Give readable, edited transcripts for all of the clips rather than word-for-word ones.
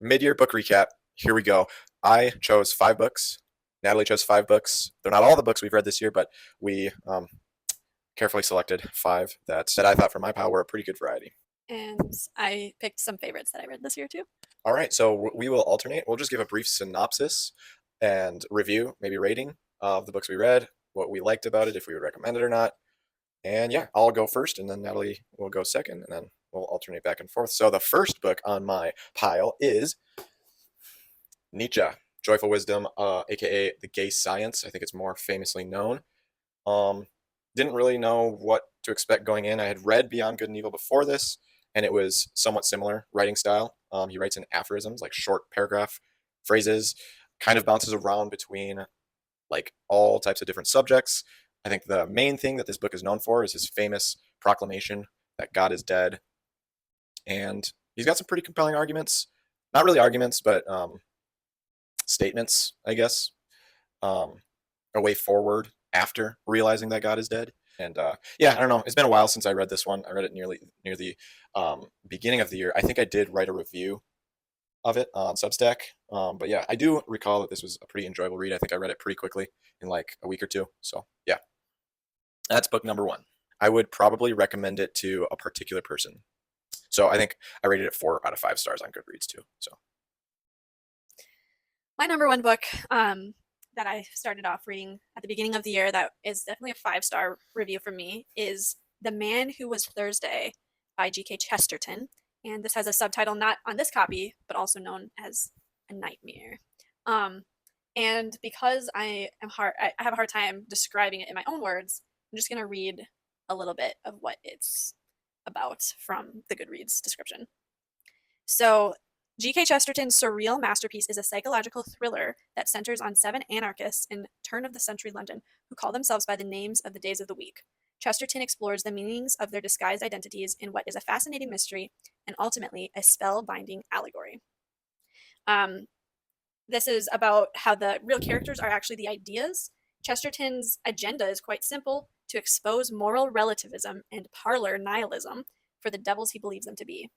mid-year book recap. Here we go. I chose 5 books. Natalie chose 5 books. They're not all the books we've read this year, but we carefully selected 5 that I thought for my pile were a pretty good variety. And I picked some favorites that I read this year too. All right, so we will alternate. We'll just give a brief synopsis and review, maybe rating of the books we read, what we liked about it, if we would recommend it or not. And yeah, I'll go first, and then Natalie will go second, and then we'll alternate back and forth. So the first book on my pile is Nietzsche, Joyful Wisdom, aka The Gay Science. I think it's more famously known. Um, didn't really know what to expect going in. I had read Beyond Good and Evil before this, and it was somewhat similar writing style. He writes in aphorisms, like short paragraph phrases, kind of bounces around between like all types of different subjects. I think the main thing that this book is known for is his famous proclamation that God is dead. And he's got some pretty compelling arguments. Not really arguments, but statements, I guess, um, a way forward after realizing that God is dead. And yeah, I don't know. It's been a while since I read this one. I read it near the beginning of the year. I think I did write a review of it on Substack. But yeah, I do recall that this was a pretty enjoyable read. I think I read it pretty quickly in like a week or two. So yeah, that's book number 1. I would probably recommend it to a particular person. So I think I rated it 4 out of 5 stars on Goodreads too. So My number one book that I started off reading at the beginning of the year that is definitely a 5-star review for me is The Man Who Was Thursday by G.K. Chesterton. And this has a subtitle not on this copy, but also known as A Nightmare. Um, and because I have a hard time describing it in my own words, I'm just going to read a little bit of what it's about from the Goodreads description. So, G.K. Chesterton's surreal masterpiece is a psychological thriller that centers on 7 anarchists in turn of the century London who call themselves by the names of the days of the week. Chesterton explores the meanings of their disguised identities in what is a fascinating mystery and ultimately a spellbinding allegory. Um, this is about how the real characters are actually the ideas. Chesterton's agenda is quite simple: to expose moral relativism and parlor nihilism for the devils he believes them to be.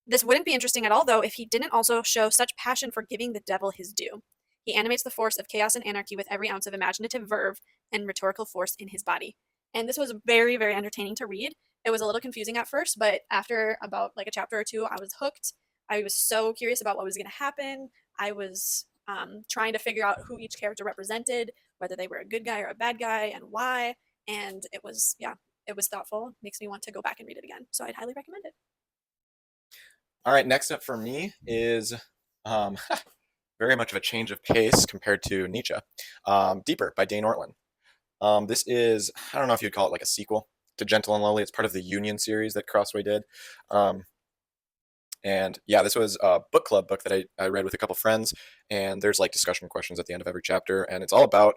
This wouldn't be interesting at all, though, if he didn't also show such passion for giving the devil his due. He animates the force of chaos and anarchy with every ounce of imaginative verve and rhetorical force in his body. And this was very, very entertaining to read. It was a little confusing at first, but after about like a chapter or two, I was hooked. I was so curious about what was going to happen. I was trying to figure out who each character represented, whether they were a good guy or a bad guy, and why. And it was, yeah, it was thoughtful. Makes me want to go back and read it again. So I'd highly recommend it. all right, next up for me is um, very much of a change of pace compared to Nietzsche. Deeper by Dane Ortland. This is, I don't know if you'd call it like a sequel to Gentle and Lowly. It's part of the Union series that Crossway did. Um, and yeah, this was a book club book that I read with a couple friends. And there's like discussion questions at the end of every chapter. And it's all about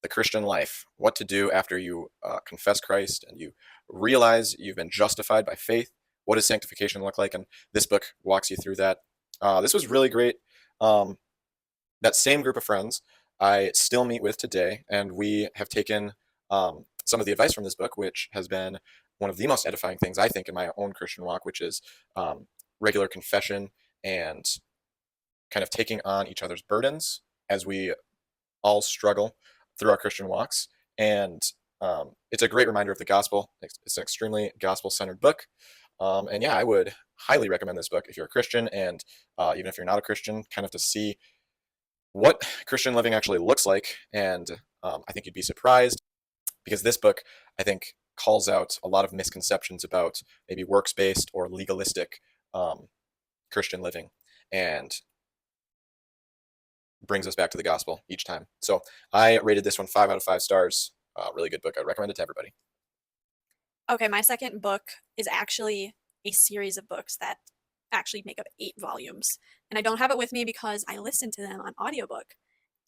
the Christian life, what to do after you confess Christ and you realize you've been justified by faith. What does sanctification look like? And this book walks you through that. This was really great. Um, that same group of friends I still meet with today, and we have taken some of the advice from this book, which has been one of the most edifying things I think in my own Christian walk, which is um, regular confession and kind of taking on each other's burdens as we all struggle through our Christian walks. And it's a great reminder of the gospel. It's an extremely gospel centered book. And yeah, I would highly recommend this book if you're a Christian and even if you're not a Christian, kind of to see what Christian living actually looks like. And I think you'd be surprised because this book, I think, calls out a lot of misconceptions about maybe works based or legalistic um, Christian living and brings us back to the gospel each time. So I rated this one 5 out of 5 stars. Really good book. I'd recommend it to everybody. Okay, my second book is actually a series of books that actually make up 8 volumes. And I don't have it with me because I listened to them on audiobook.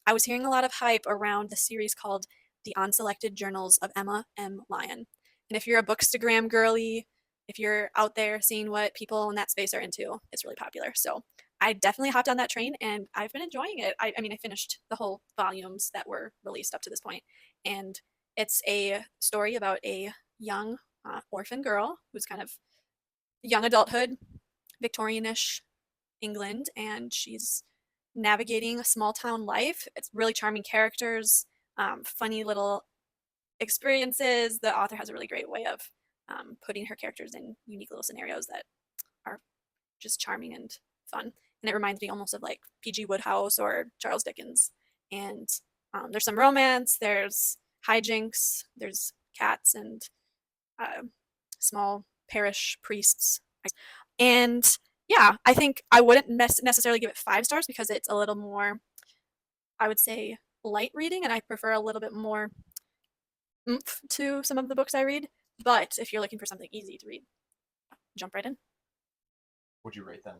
I was hearing a lot of hype around the series called The Unselected Journals of Emma M. Lyon. And if you're a bookstagram girly, if you're out there seeing what people in that space are into, it's really popular. So I definitely hopped on that train and I've been enjoying it. I mean, I finished the whole volumes that were released up to this point, and it's a story about a young orphan girl who's kind of young adulthood, Victorianish England, and she's navigating a small town life. It's really charming characters, funny little experiences. The author has a really great way of putting her characters in unique little scenarios that are just charming and fun. And it reminds me almost of like P.G. Wodehouse or Charles Dickens. And there's some romance, there's hijinks, there's cats and uh, small parish priests. And yeah, I think I wouldn't necessarily give it 5 stars because it's a little more, I would say, light reading, and I prefer a little bit more oomph to some of the books I read. But if you're looking for something easy to read, jump right in. Would you rate them?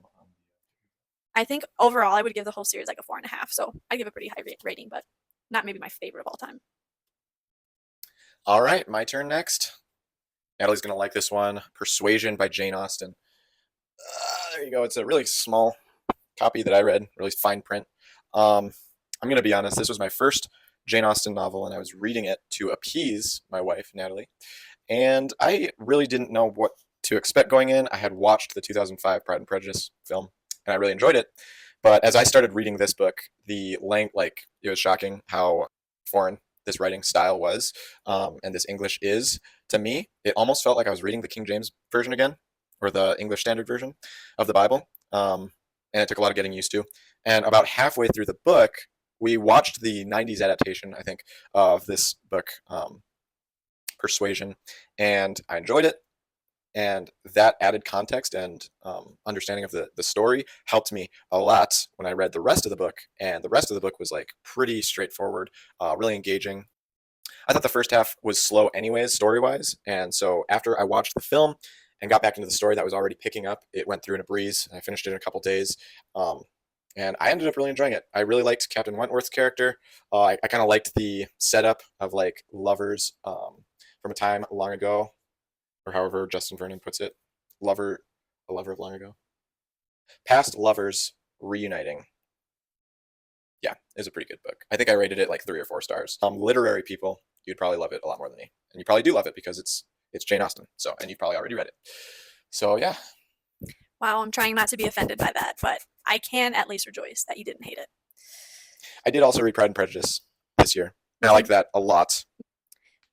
I think overall I would give the whole series like a 4.5. So I give a pretty high rating, but not maybe my favorite of all time. All right, my turn next. Natalie's going to like this one. Persuasion by Jane Austen. There you go. It's a really small copy that I read, really fine print. I'm going to be honest, this was my first Jane Austen novel, and I was reading it to appease my wife, Natalie. And I really didn't know what to expect going in. I had watched the 2005 Pride and Prejudice film, and I really enjoyed it. But as I started reading this book, the length, like, it was shocking how foreign this writing style was, and this English is. To me, it almost felt like I was reading the King James version again, or the English Standard Version of the Bible. And it took a lot of getting used to. And about halfway through the book, we watched the 90s adaptation, I think, of this book, Persuasion, and I enjoyed it. And that added context and understanding of the story helped me a lot when I read the rest of the book. And the rest of the book was like pretty straightforward, really engaging. I thought the first half was slow anyways, story-wise. And so after I watched the film and got back into the story that was already picking up, it went through in a breeze. And I finished it in a couple days. And I ended up really enjoying it. I really liked Captain Wentworth's character. I kind of liked the setup of like lovers from a time long ago, or however Justin Vernon puts it, a lover of long ago. Past lovers reuniting. Yeah, it's a pretty good book. I think I rated it like 3 or 4 stars. Literary people, you'd probably love it a lot more than me, and you probably do love it because it's Jane Austen. So, and you've probably already read it. So yeah. Wow, I'm trying not to be offended by that, but I can at least rejoice that you didn't hate it. I did also read Pride and Prejudice this year, and I liked that a lot.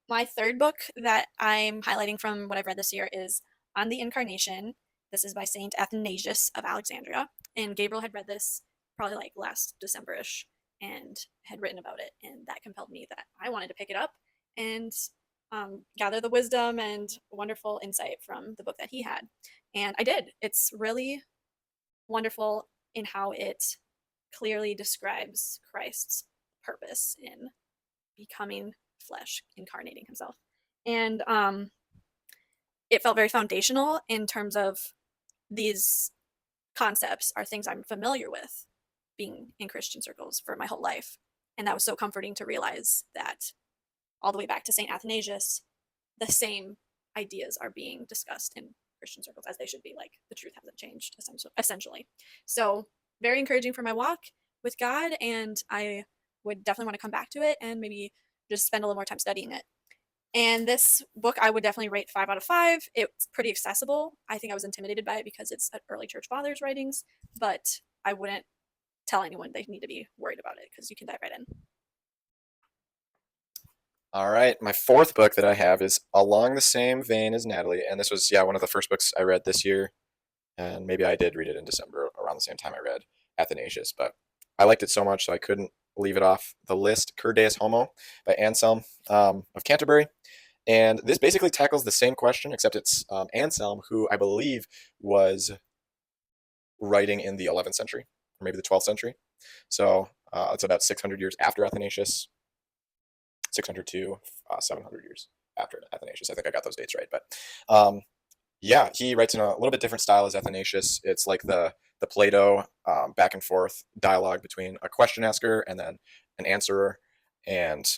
My third book that I'm highlighting from what I've read this year is On the Incarnation. This is by Saint Athanasius of Alexandria. And Gabriel had read this probably like last December-ish and had written about it. And that compelled me that I wanted to pick it up and gather the wisdom and wonderful insight from the book that he had. And I did. It's really wonderful in how it clearly describes Christ's purpose in becoming flesh, incarnating himself. And it felt very foundational in terms of these concepts are things I'm familiar with being in Christian circles for my whole life. And that was so comforting to realize that all the way back to St. Athanasius, the same ideas are being discussed in Christian circles as they should be. Like the truth hasn't changed, essentially. So, very encouraging for my walk with God. And I would definitely want to come back to it and maybe just spend a little more time studying it. And this book I would definitely rate 5 out of 5. It's pretty accessible. I think I was intimidated by it because it's early church fathers writings, but I wouldn't tell anyone they need to be worried about it because you can dive right in. All right, my fourth book that I have is along the same vein as Natalie, and this was one of the first books I read this year, and maybe I did read it in December around the same time I read Athanasius, but I liked it so much so I couldn't leave it off the list. Cur Deus Homo by Anselm of Canterbury. And this basically tackles the same question, except it's Anselm, who I believe was writing in the 11th century, or maybe the 12th century. So it's about 600 years after Athanasius, 600 to 700 years after Athanasius. I think I got those dates right. But he writes in a little bit different style as Athanasius. It's like the Plato back and forth dialogue between a question asker and then an answerer. And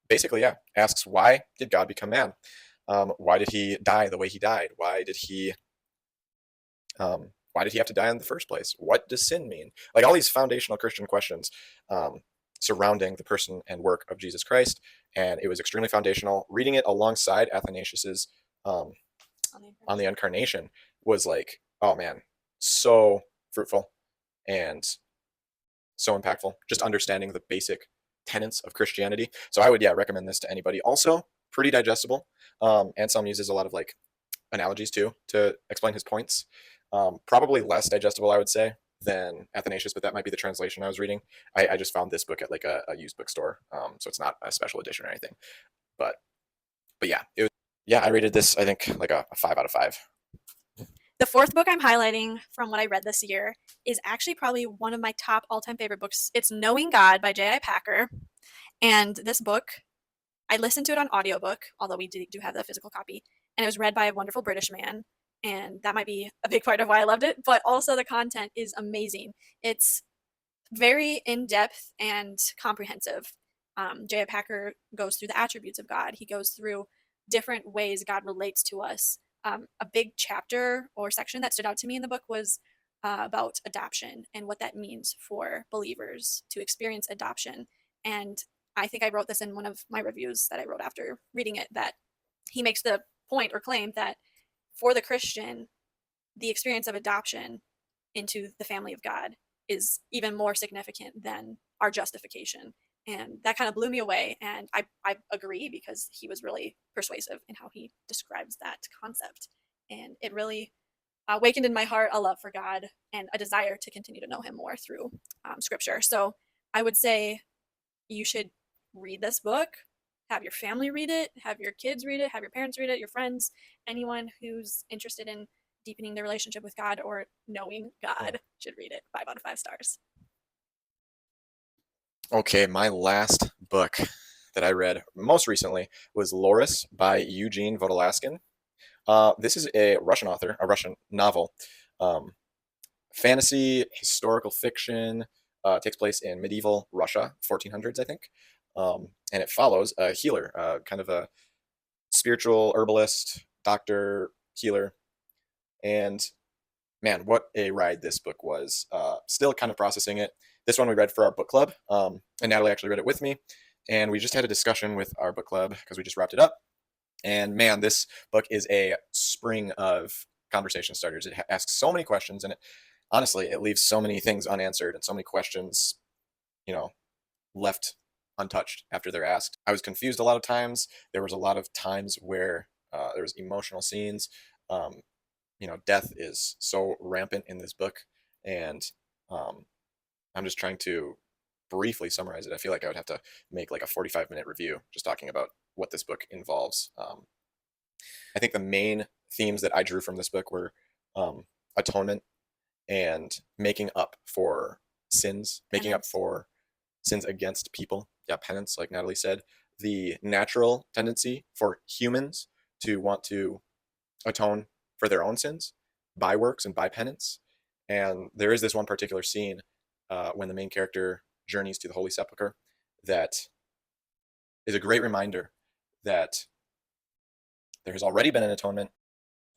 basically, asks, why did God become man? Why did he die the way he died? Why did he have to die in the first place? What does sin mean? Like all these foundational Christian questions surrounding the person and work of Jesus Christ. And it was extremely foundational. Reading it alongside Athanasius's on the Incarnation was like, oh man, so fruitful and so impactful. Just understanding the basic tenets of Christianity. So I would, yeah, recommend this to anybody. Also, pretty digestible. Anselm uses a lot of like analogies too to explain his points. Probably less digestible, I would say, than Athanasius, but that might be the translation I was reading. I just found this book at like a used bookstore, so it's not a special edition or anything. But but yeah, it was, yeah. I rated this, I think, like a 5 out of 5. The fourth book I'm highlighting from what I read this year is actually probably one of my top all-time favorite books. It's Knowing God by J.I. Packer. And this book, I listened to it on audiobook, although we do have the physical copy, and it was read by a wonderful British man. And that might be a big part of why I loved it, but also the content is amazing. It's very in depth and comprehensive. J.I. Packer goes through the attributes of God, he goes through different ways God relates to us. A big chapter or section that stood out to me in the book was about adoption and what that means for believers to experience adoption. And I think I wrote this in one of my reviews that I wrote after reading it, that he makes the point or claim that for the Christian, the experience of adoption into the family of God is even more significant than our justification. And that kind of blew me away. And I agree, because he was really persuasive in how he describes that concept. And it really awakened in my heart a love for God and a desire to continue to know him more through scripture. So I would say you should read this book, have your family read it, have your kids read it, have your parents read it, your friends, anyone who's interested in deepening their relationship with God or knowing God should read it. 5 out of 5 stars. Okay, my last book that I read most recently was Loris by Eugene Vodolaskin. This is a Russian author, a Russian novel, um, fantasy, historical fiction. Takes place in medieval Russia, 1400s, I think. And it follows a healer, kind of a spiritual herbalist, doctor, healer. And man, what a ride this book was. Still kind of processing it. This one we read for our book club, and Natalie actually read it with me. And we just had a discussion with our book club because we just wrapped it up. And man, this book is a spring of conversation starters. It asks so many questions, and honestly, it leaves so many things unanswered and so many questions, you know, left untouched after they're asked. I was confused a lot of times. There was a lot of times where there was emotional scenes. Um, Death is so rampant in this book, and um, I'm just trying to briefly summarize it. I feel like I would have to make like a 45-minute review just talking about what this book involves. I think the main themes that I drew from this book were atonement and making up for sins, making up for sins against people. Yeah, penance, like Natalie said. The natural tendency for humans to want to atone for their own sins by works and by penance. And there is this one particular scene when the main character journeys to the Holy Sepulchre that is a great reminder that there has already been an atonement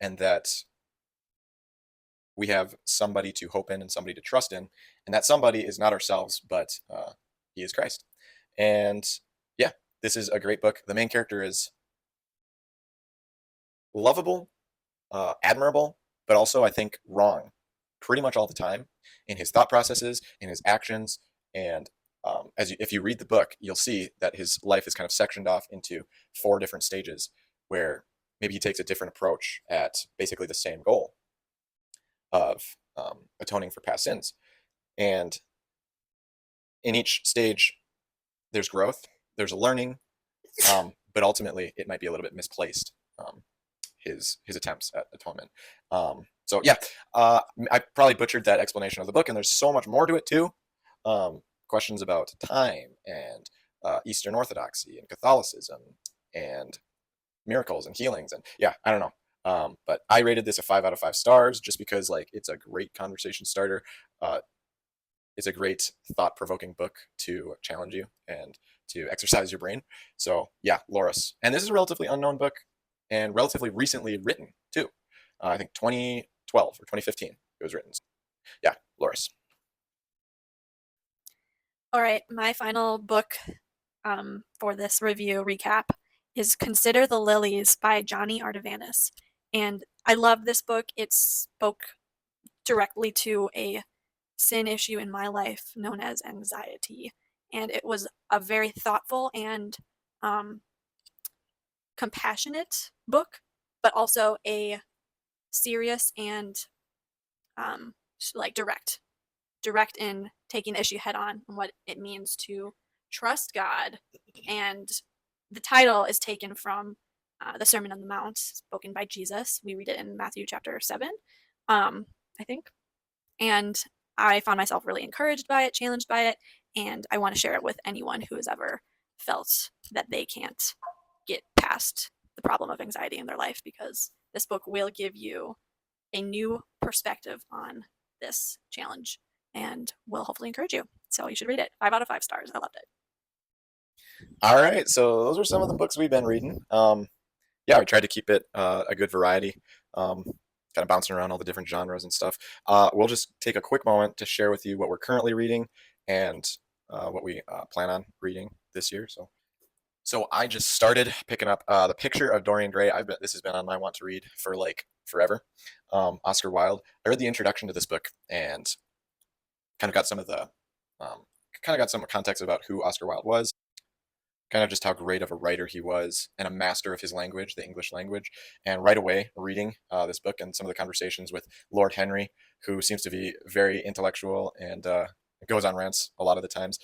and that we have somebody to hope in and somebody to trust in, and that somebody is not ourselves, but he is Christ. And yeah, this is a great book. The main character is lovable, admirable, but also I think wrong pretty much all the time in his thought processes, in his actions, and if you read the book, you'll see that his life is kind of sectioned off into 4 different stages where maybe he takes a different approach at basically the same goal of atoning for past sins. And in each stage, there's growth, there's a learning, but ultimately it might be a little bit misplaced. His attempts at atonement. So yeah, I probably butchered that explanation of the book, and there's so much more to it too. Questions about time and Eastern Orthodoxy and Catholicism and miracles and healings, and yeah, I don't know. But I rated this a 5 out of 5 stars just because like it's a great conversation starter. Uh, it's a great thought-provoking book to challenge you and to exercise your brain. So yeah, Loris, and this is a relatively unknown book and relatively recently written too. I think 2012 or 2015 it was written. So, yeah, Loris. All right, my final book for this review recap is Consider the Lilies by Johnny Artavanus. And I love this book. It spoke directly to a sin issue in my life known as anxiety. And it was a very thoughtful and um, compassionate book, but also a serious and like direct in taking the issue head on and what it means to trust God. And the title is taken from the Sermon on the Mount, spoken by Jesus. We read it in Matthew chapter 7, I think. And I found myself really encouraged by it, challenged by it, and I want to share it with anyone who has ever felt that they can't get past the problem of anxiety in their life, because this book will give you a new perspective on this challenge and will hopefully encourage you. So you should read it. 5 out of 5 stars. I loved it. All right, so those are some of the books we've been reading. Yeah, we tried to keep it a good variety, kind of bouncing around all the different genres and stuff. We'll just take a quick moment to share with you what we're currently reading and what we plan on reading this year. So I just started picking up The Picture of Dorian Gray. This has been on my want to read for like forever. Oscar Wilde. I read the introduction to this book and kind of got some of the some context about who Oscar Wilde was, kind of just how great of a writer he was and a master of his language, the English language. And right away, reading this book and some of the conversations with Lord Henry, who seems to be very intellectual and goes on rants a lot of the times.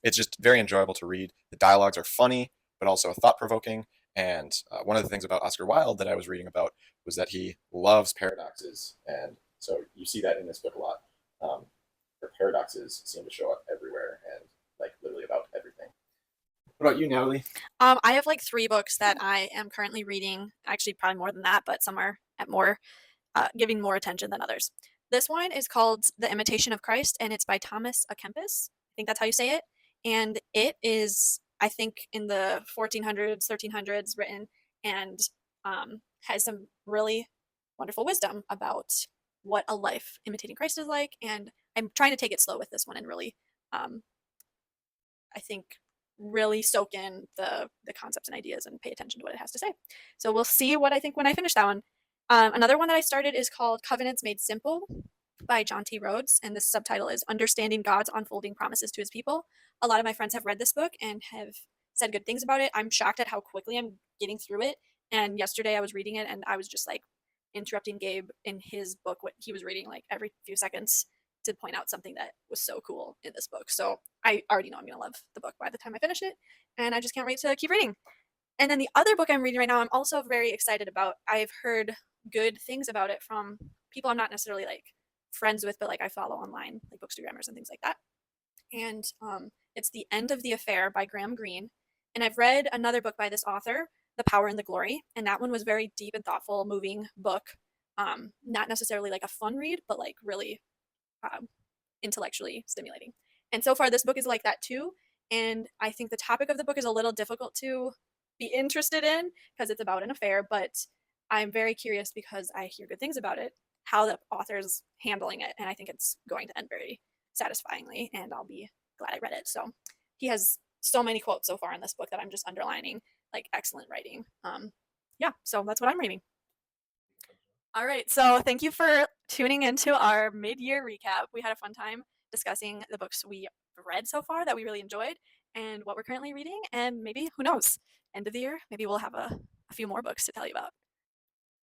It's just very enjoyable to read. The dialogues are funny, but also thought provoking. And one of the things about Oscar Wilde that I was reading about was that he loves paradoxes. And so you see that in this book a lot, where paradoxes seem to show up everywhere and like literally about everything. What about you, Natalie? I have like 3 books that I am currently reading. Actually, probably more than that, but some are at more giving more attention than others. This one is called The Imitation of Christ, and it's by Thomas A. Kempis. I think that's how you say it. And it is, I think, in the 1400s, 1300s written, and has some really wonderful wisdom about what a life imitating Christ is like. And I'm trying to take it slow with this one and really, I think, really soak in the concepts and ideas and pay attention to what it has to say. So we'll see what I think when I finish that one. Another one that I started is called Covenants Made Simple by John T. Rhodes, and the subtitle is Understanding God's Unfolding Promises to His People. A lot of my friends have read this book and have said good things about it. I'm shocked at how quickly I'm getting through it. And yesterday I was reading it and I was just like interrupting Gabe in his book, what he was reading, like every few seconds to point out something that was so cool in this book. So I already know I'm going to love the book by the time I finish it. And I just can't wait to keep reading. And then the other book I'm reading right now, I'm also very excited about. I've heard good things about it from people I'm not necessarily like friends with, but like I follow online, like bookstagrammers and things like that. And it's The End of the Affair by Graham Greene. And I've read another book by this author, The Power and the Glory, and that one was very deep and thoughtful, moving book. Not necessarily like a fun read, but like really intellectually stimulating. And so far, this book is like that too. And I think the topic of the book is a little difficult to be interested in because it's about an affair, but I'm very curious because I hear good things about it, how the author's handling it, and I think it's going to end very satisfyingly, and I'll be glad I read it. So he has so many quotes so far in this book that I'm just underlining, like excellent writing. Yeah, so that's what I'm reading. All right, so thank you for tuning into our mid-year recap. We had a fun time discussing the books we read so far that we really enjoyed and what we're currently reading, and maybe, who knows, end of the year, maybe we'll have a few more books to tell you about.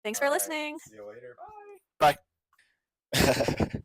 Thanks for listening. See you later. Bye. Bye.